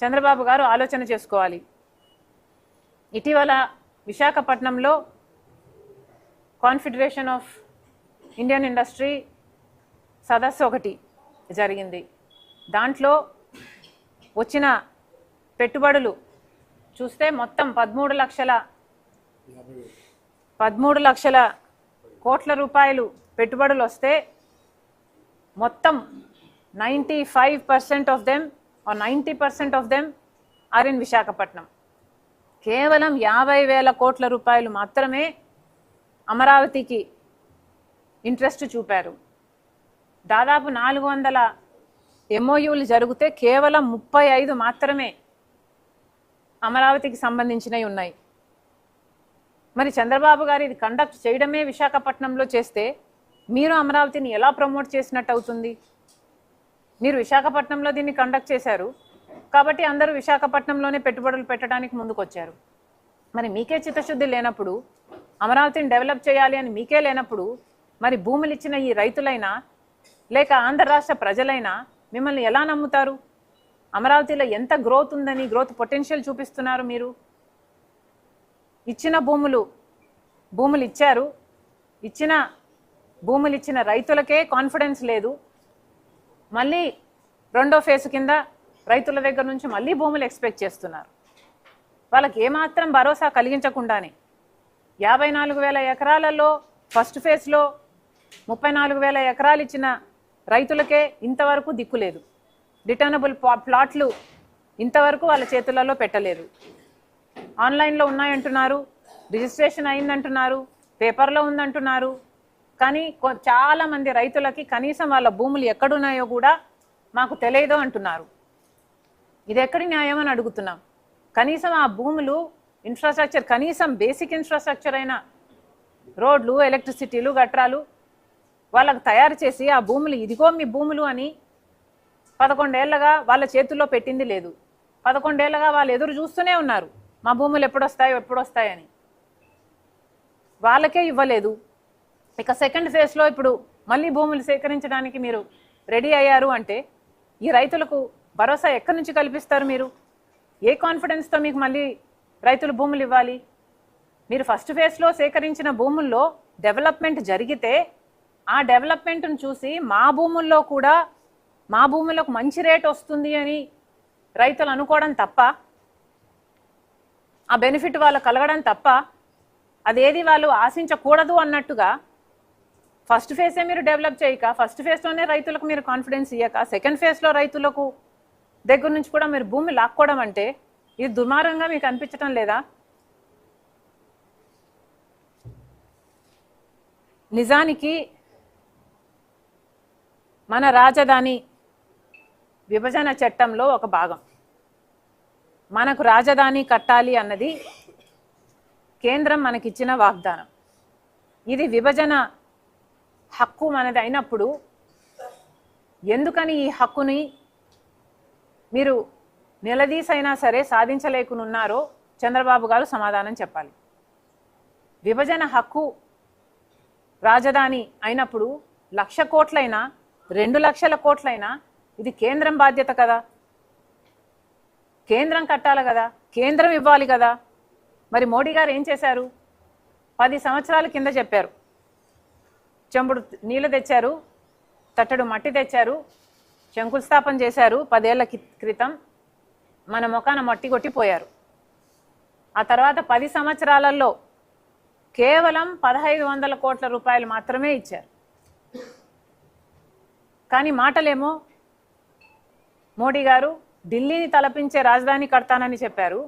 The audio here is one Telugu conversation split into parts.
చంద్రబాబు గారు ఆలోచన చేసుకోవాలి. ఇటీవల విశాఖపట్నంలో కాన్ఫెడరేషన్ ఆఫ్ ఇండియన్ ఇండస్ట్రీ సదస్సు ఒకటి జరిగింది. దాంట్లో వచ్చిన పెట్టుబడులు చూస్తే మొత్తం 13 లక్షల కోట్ల రూపాయలు పెట్టుబడులు వస్తే మొత్తం 95% of them are 90% of them are in Visakhapatnam. కేవలం 50,000 కోట్ల రూపాయలు మాత్రమే అమరావతికి ఇంట్రెస్ట్ చూపారు. దాదాపు 400 MOUలు జరిగితే కేవలం 35 మాత్రమే అమరావతికి సంబంధించినవి ఉన్నాయి. మరి చంద్రబాబు గారు ఇది కండక్ట్ చేయడమే విశాఖపట్నంలో చేస్తే మీరు అమరావతిని ఎలా ప్రమోట్ చేసినట్టు అవుతుంది? మీరు విశాఖపట్నంలో దీన్ని కండక్ట్ చేశారు కాబట్టి అందరూ విశాఖపట్నంలోనే పెట్టుబడులు పెట్టడానికి ముందుకొచ్చారు. మరి మీకే చిత్తశుద్ధి లేనప్పుడు, అమరావతిని డెవలప్ చేయాలి అని మీకే లేనప్పుడు, మరి భూములు ఇచ్చిన ఈ రైతులైనా లేక ఆంధ్ర రాష్ట్ర ప్రజలైనా మిమ్మల్ని ఎలా నమ్ముతారు? అమరావతిలో ఎంత గ్రోత్ ఉందని, గ్రోత్ పొటెన్షియల్ చూపిస్తున్నారు మీరు. ఇచ్చిన భూములు ఇచ్చారు, ఇచ్చిన భూములు ఇచ్చిన రైతులకే కాన్ఫిడెన్స్ లేదు. మళ్ళీ రెండో ఫేజ్ కింద రైతుల దగ్గర నుంచి మళ్ళీ భూములు ఎక్స్పెక్ట్ చేస్తున్నారు. వాళ్ళకి ఏమాత్రం భరోసా కలిగించకుండానే 54,000 ఎకరాలలో ఫస్ట్ ఫేజ్లో 34,000 ఎకరాలు ఇచ్చిన రైతులకే ఇంతవరకు దిక్కులేదు. రిటర్నబుల్ ప్లాట్లు ఇంతవరకు వాళ్ళ చేతులలో పెట్టలేదు. ఆన్లైన్లో ఉన్నాయంటున్నారు, రిజిస్ట్రేషన్ అయిందంటున్నారు, పేపర్లో ఉందంటున్నారు. కానీ చాలామంది రైతులకి కనీసం వాళ్ళ భూములు ఎక్కడున్నాయో కూడా మాకు తెలియదు అంటున్నారు. ఇది ఎక్కడి న్యాయం అని అడుగుతున్నాం. కనీసం ఆ భూములు ఇన్ఫ్రాస్ట్రక్చర్, కనీసం బేసిక్ ఇన్ఫ్రాస్ట్రక్చర్ అయిన రోడ్లు, ఎలక్ట్రిసిటీలు, గట్రాలు వాళ్ళకు తయారు చేసి ఆ భూములు ఇదిగో మీ భూములు అని 11 ఏళ్లుగా వాళ్ళ చేతుల్లో పెట్టింది లేదు. 11 ఏళ్లుగా వాళ్ళు ఎదురు చూస్తూనే ఉన్నారు, మా భూములు ఎప్పుడొస్తాయని. వాళ్ళకే ఇవ్వలేదు. ఇక సెకండ్ ఫేజ్లో ఇప్పుడు మళ్ళీ భూములు సేకరించడానికి మీరు రెడీ అయ్యారు అంటే ఈ రైతులకు భరోసా ఎక్కడి నుంచి కల్పిస్తారు మీరు? ఏ కాన్ఫిడెన్స్తో మీకు మళ్ళీ రైతులు భూములు ఇవ్వాలి? మీరు ఫస్ట్ ఫేజ్లో సేకరించిన భూముల్లో డెవలప్మెంట్ జరిగితే ఆ డెవలప్మెంట్ను చూసి మా భూములకు మంచి రేట్ వస్తుంది అని రైతులు అనుకోవడం తప్ప, ఆ బెనిఫిట్ వాళ్ళు కలగడం తప్ప, అదేది వాళ్ళు ఆశించకూడదు అన్నట్టుగా ఫస్ట్ ఫేజే మీరు డెవలప్ చేయక, ఫస్ట్ ఫేజ్లోనే రైతులకు మీరు కాన్ఫిడెన్స్ ఇయ్యక, సెకండ్ ఫేజ్లో రైతులకు దగ్గర నుంచి కూడా మీరు భూమి లాక్కోవడం అంటే ఇది దుర్మార్గంగా మీకు అనిపించటం లేదా? నిజానికి మన రాజధాని విభజన చట్టంలో ఒక భాగం. మనకు రాజధాని కట్టాలి అన్నది కేంద్రం మనకిచ్చిన వాగ్దానం. ఇది విభజన హక్కు మనది అయినప్పుడు ఎందుకని ఈ హక్కుని మీరు నిలదీసైనా సరే సాధించలేకున్నారో చంద్రబాబు గారు సమాధానం చెప్పాలి. విభజన హక్కు రాజధాని అయినప్పుడు 1,00,000 కోట్లైనా 2 లక్షల కోట్లైనా ఇది కేంద్రం బాధ్యత కదా, కేంద్రం కట్టాలి కదా, కేంద్రం ఇవ్వాలి కదా. మరి మోడీ గారు ఏం చేశారు? 10 సంవత్సరాల కింద చెప్పారు, చెంబుడు నీళ్లు తెచ్చారు, తట్టడు మట్టి తెచ్చారు, శంకుస్థాపన చేశారు. 10 ఏళ్ల క్రితం మన ముఖాన మట్టి కొట్టిపోయారు. ఆ తర్వాత 10 సంవత్సరాలలో కేవలం 1,500 కోట్ల రూపాయలు మాత్రమే ఇచ్చారు. కానీ మాటలేమో మోడీ గారు ఢిల్లీని తలపించే రాజధాని కడతానని చెప్పారు.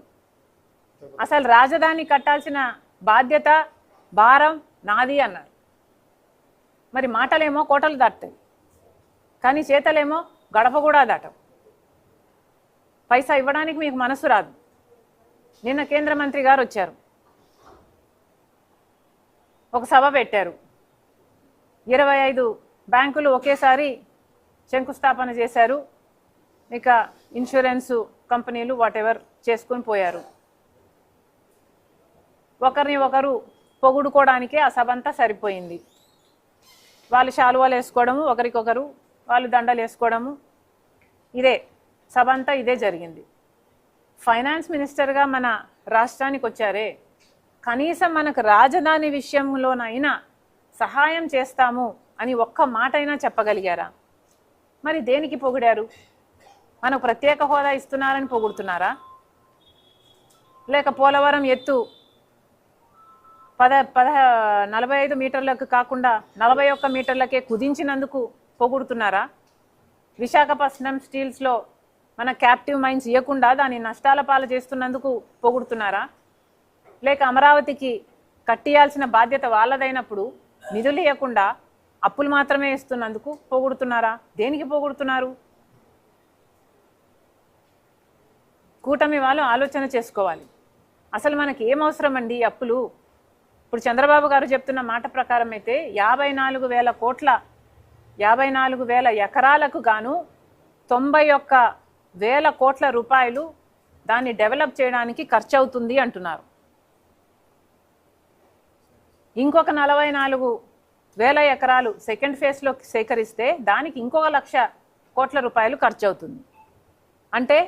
అసలు రాజధాని కట్టాల్సిన బాధ్యత, భారం నాది అన్నారు. మరి మాటలేమో కోటలు దాటుతాయి, కానీ చేతలేమో గడప కూడా దాటం. పైసా ఇవ్వడానికి మీకు మనసు రాదు. నిన్న కేంద్ర మంత్రి గారు వచ్చారు, ఒక సభ పెట్టారు. 25 బ్యాంకులు ఒకేసారి శంకుస్థాపన చేశారు. ఇక ఇన్సూరెన్స్ కంపెనీలు వాటెవర్ చేసుకుని పోయారు. ఒకరిని ఒకరు పొగుడుకోవడానికే ఆ సభ అంతా సరిపోయింది. వాళ్ళు శాలువాలు వేసుకోవడము, ఒకరికొకరు వాళ్ళు దండలు వేసుకోవడము, ఇదే సభ అంతా ఇదే జరిగింది. ఫైనాన్స్ మినిస్టర్గా మన రాష్ట్రానికి వచ్చారే, కనీసం మనకు రాజధాని విషయంలోనైనా సహాయం చేస్తాము అని ఒక్క మాట అయినా చెప్పగలిగారా? మరి దేనికి పొగిడారు? మనకు ప్రత్యేక హోదా ఇస్తున్నారని పొగుడుతున్నారా? లేక పోలవరం ఎత్తు 45 మీటర్లకు కాకుండా 41 మీటర్లకే కుదించినందుకు పొగుడుతున్నారా? విశాఖపట్నం స్టీల్స్లో మన క్యాప్టివ్ మైన్స్ ఇవ్వకుండా దాని నష్టాల పాలు చేస్తున్నందుకు పొగుడుతున్నారా? లేక అమరావతికి కట్టియాల్సిన బాధ్యత వాళ్ళదైనప్పుడు నిధులు ఇవ్వకుండా అప్పులు మాత్రమే ఇస్తున్నందుకు పొగుడుతున్నారా? దేనికి పొగుడుతున్నారు? కూటమి వాళ్ళు ఆలోచన చేసుకోవాలి. అసలు మనకి ఏం అవసరం అండి అప్పులు? ఇప్పుడు చంద్రబాబు గారు చెప్తున్న మాట ప్రకారం అయితే 54,000 ఎకరాలకు గాను 91,000 కోట్ల రూపాయలు దాన్ని డెవలప్ చేయడానికి ఖర్చు అవుతుంది అంటున్నారు. ఇంకొక 44,000 ఎకరాలు సెకండ్ ఫేజ్లో సేకరిస్తే దానికి ఇంకొక 1,00,000 కోట్ల రూపాయలు ఖర్చు అవుతుంది. అంటే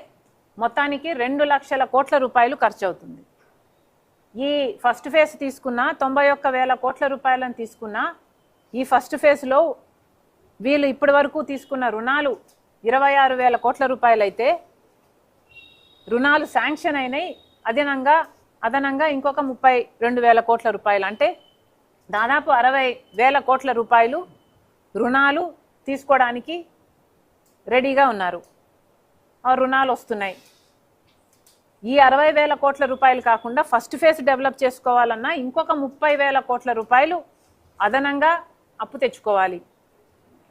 మొత్తానికి 2,00,000 కోట్ల రూపాయలు ఖర్చు అవుతుంది. ఈ ఫస్ట్ ఫేజ్ తీసుకున్న 91,000 కోట్ల రూపాయలను తీసుకున్న ఈ ఫస్ట్ ఫేజ్లో వీళ్ళు ఇప్పటి వరకు తీసుకున్న రుణాలు 26,000 కోట్ల రూపాయలు అయితే రుణాలు శాంక్షన్ అయినాయి అదనంగా ఇంకొక 32,000 కోట్ల రూపాయలు, అంటే దాదాపు 60,000 కోట్ల రూపాయలు రుణాలు తీసుకోవడానికి రెడీగా ఉన్నారు. ఆ రుణాలు వస్తున్నాయి. ఈ 60,000 కోట్ల రూపాయలు కాకుండా ఫస్ట్ ఫేజ్ డెవలప్ చేసుకోవాలన్నా ఇంకొక 30,000 కోట్ల రూపాయలు అదనంగా అప్పు తెచ్చుకోవాలి.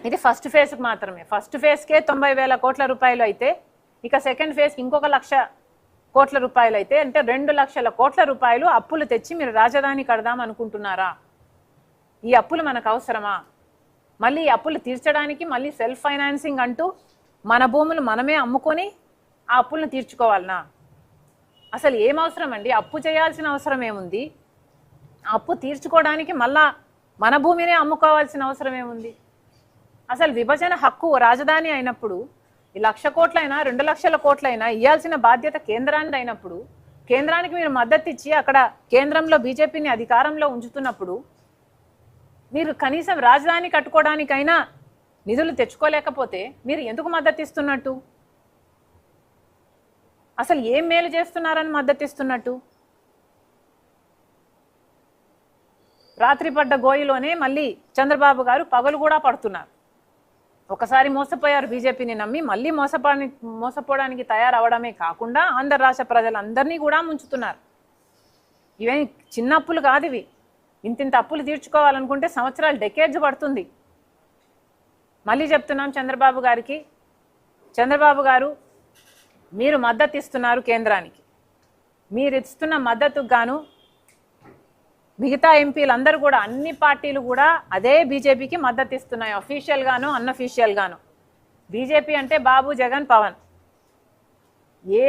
ఇది ఫస్ట్ ఫేజ్కి మాత్రమే. ఫస్ట్ ఫేజ్కే 90,000 కోట్ల రూపాయలు అయితే ఇక సెకండ్ ఫేజ్కి ఇంకొక 1,00,000 కోట్ల రూపాయలు అయితే అంటే 2,00,000 కోట్ల రూపాయలు అప్పులు తెచ్చి మీరు రాజధాని కడదాం అనుకుంటున్నారా? ఈ అప్పులు మనకు అవసరమా? మళ్ళీ ఈ అప్పులు తీర్చడానికి మళ్ళీ సెల్ఫ్ ఫైనాన్సింగ్ అంటూ మన భూములు మనమే అమ్ముకొని ఆ అప్పులను తీర్చుకోవాలనా? అసలు ఏం అవసరం అండి? అప్పు చేయాల్సిన అవసరం ఏముంది? ఆ అప్పు తీర్చుకోవడానికి మళ్ళా మన భూమినే అమ్ముకోవాల్సిన అవసరం ఏముంది? అసలు విభజన హక్కు రాజధాని అయినప్పుడు 1,00,000 కోట్లైనా 2,00,000 కోట్లైనా ఇవ్వాల్సిన బాధ్యత కేంద్రానికి అయినప్పుడు కేంద్రానికి మీరు మద్దతు ఇచ్చి అక్కడ కేంద్రంలో బీజేపీని అధికారంలో ఉంచుతున్నప్పుడు మీరు కనీసం రాజధాని కట్టుకోవడానికైనా నిధులు తెచ్చుకోలేకపోతే మీరు ఎందుకు మద్దతు ఇస్తున్నట్టు? అసలు ఏం మేలు చేస్తున్నారని మద్దతు ఇస్తున్నట్టు? రాత్రి పడ్డ గోయిలోనే మళ్ళీ చంద్రబాబు గారు పగలు కూడా పడుతున్నారు. ఒకసారి మోసపోయారు బీజేపీని నమ్మి, మళ్ళీ మోసపోవడానికి తయారవడమే కాకుండా ఆంధ్ర రాష్ట్ర ప్రజలందరినీ కూడా ముంచుతున్నారు. ఇవేం చిన్న అప్పులు కాదు ఇవి. ఇంతింత అప్పులు తీర్చుకోవాలనుకుంటే సంవత్సరాలు, డెకేడ్స్ పడుతుంది. మళ్ళీ చెప్తున్నాం చంద్రబాబు గారికి, చంద్రబాబు గారు మీరు మద్దతు ఇస్తున్నారు కేంద్రానికి. మీరు ఇస్తున్న మద్దతుకు గాను మిగతా ఎంపీలందరూ కూడా అన్ని పార్టీలు కూడా అదే బీజేపీకి మద్దతు ఇస్తున్నాయి, అఫీషియల్ గాను అన్అఫీషియల్ గాను. బీజేపీ అంటే బాబు, జగన్, పవన్.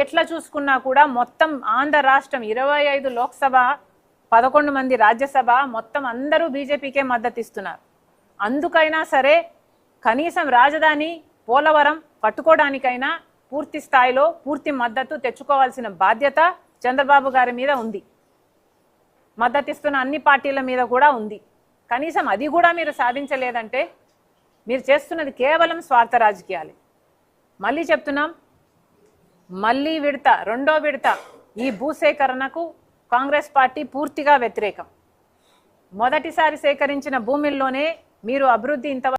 ఎట్లా చూసుకున్నా కూడా మొత్తం ఆంధ్ర రాష్ట్రం 25 లోక్సభ, 11 మంది రాజ్యసభ, మొత్తం అందరూ బీజేపీకే మద్దతు ఇస్తున్నారు. అందుకైనా సరే కనీసం రాజధాని పోలవరం కట్టుకోవడానికైనా పూర్తి స్థాయిలో పూర్తి మద్దతు తెచ్చుకోవాల్సిన బాధ్యత చంద్రబాబు గారి మీద ఉంది. మద్దతు ఇస్తున్న అన్ని పార్టీల మీద కూడా ఉంది. కనీసం అది కూడా మీరు సాధించలేదంటే మీరు చేస్తున్నది కేవలం స్వార్థ రాజకీయాలే. మళ్ళీ చెప్తున్నాం, మళ్ళీ రెండో విడత ఈ భూసేకరణకు కాంగ్రెస్ పార్టీ పూర్తిగా వ్యతిరేకం. మొదటిసారి సేకరించిన భూముల్లోనే మీరు అభివృద్ధి ఇంతవరకు